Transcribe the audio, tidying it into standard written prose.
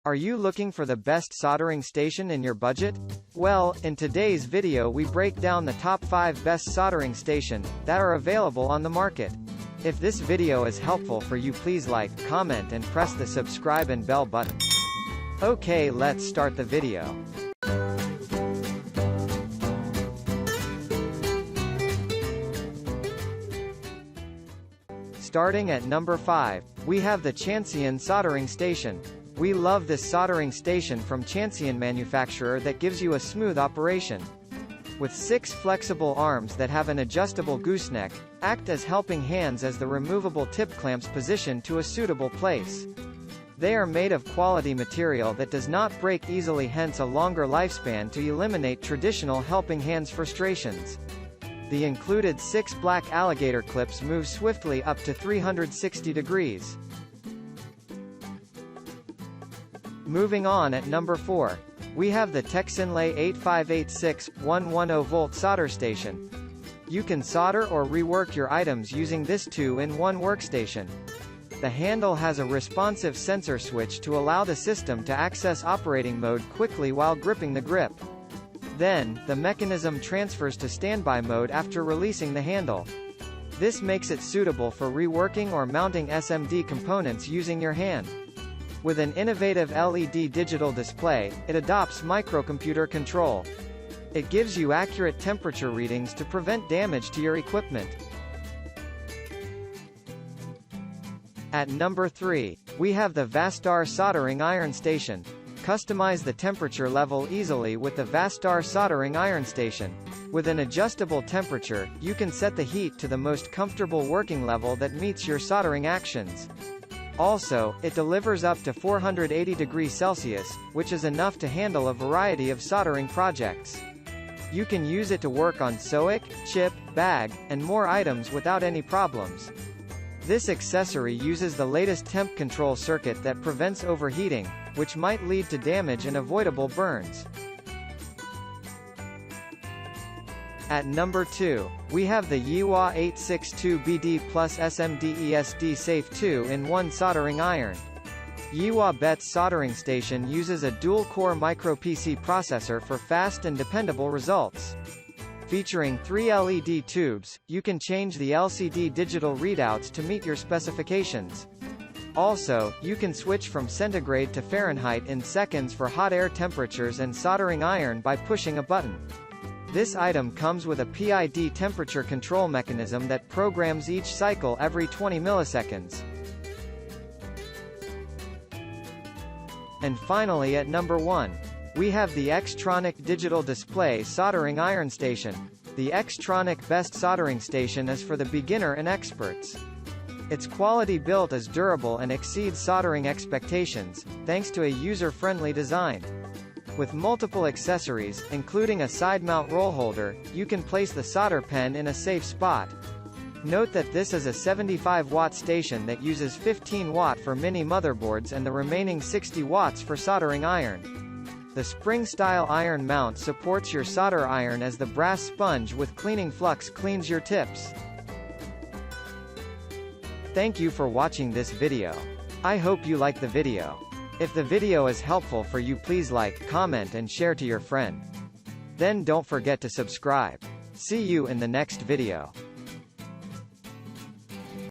Are you looking for the best soldering station in your budget? Well, in today's video we break down the top 5 best soldering station that are available on the market. If this video is helpful for you, please like, comment and press the subscribe and bell button. Okay, let's start the video. Starting at number 5, we have the Chanseon soldering station. We love this soldering station from Chanseon manufacturer that gives you a smooth operation. With 6 flexible arms that have an adjustable gooseneck, act as helping hands as the removable tip clamps position to a suitable place. They are made of quality material that does not break easily, hence a longer lifespan to eliminate traditional helping hands frustrations. The included 6 black alligator clips move swiftly up to 360 degrees. Moving on at number 4, we have the TXINLEI 8586-110V solder station. You can solder or rework your items using this 2-in-1 workstation. The handle has a responsive sensor switch to allow the system to access operating mode quickly while gripping the grip. Then, the mechanism transfers to standby mode after releasing the handle. This makes it suitable for reworking or mounting SMD components using your hand. With an innovative LED digital display, it adopts microcomputer control. It gives you accurate temperature readings to prevent damage to your equipment. At number 3, we have the Vastar soldering iron station. Customize the temperature level easily with the Vastar soldering iron station. With an adjustable temperature, you can set the heat to the most comfortable working level that meets your soldering actions. Also, it delivers up to 480 degrees Celsius, which is enough to handle a variety of soldering projects. You can use it to work on SOIC, chip, bag, and more items without any problems. This accessory uses the latest temp control circuit that prevents overheating, which might lead to damage and avoidable burns. At number 2, we have the Yiwa 862BD Plus SMD ESD Safe 2-in-1 soldering iron. Yiwa BETS soldering station uses a dual-core micro-PC processor for fast and dependable results. Featuring 3 LED tubes, you can change the LCD digital readouts to meet your specifications. Also, you can switch from centigrade to Fahrenheit in seconds for hot air temperatures and soldering iron by pushing a button. This item comes with a PID temperature control mechanism that programs each cycle every 20 milliseconds. And finally at number 1, we have the Xtronic digital display soldering iron station. The Xtronic best soldering station is for the beginner and experts. Its quality built is durable and exceeds soldering expectations, thanks to a user-friendly design. With multiple accessories, including a side-mount roll holder, you can place the solder pen in a safe spot. Note that this is a 75-watt station that uses 15 watt for mini motherboards and the remaining 60 watts for soldering iron. The spring-style iron mount supports your solder iron as the brass sponge with cleaning flux cleans your tips. Thank you for watching this video. I hope you like the video. If the video is helpful for you, please like, comment and share to your friend. Then don't forget to subscribe. See you in the next video.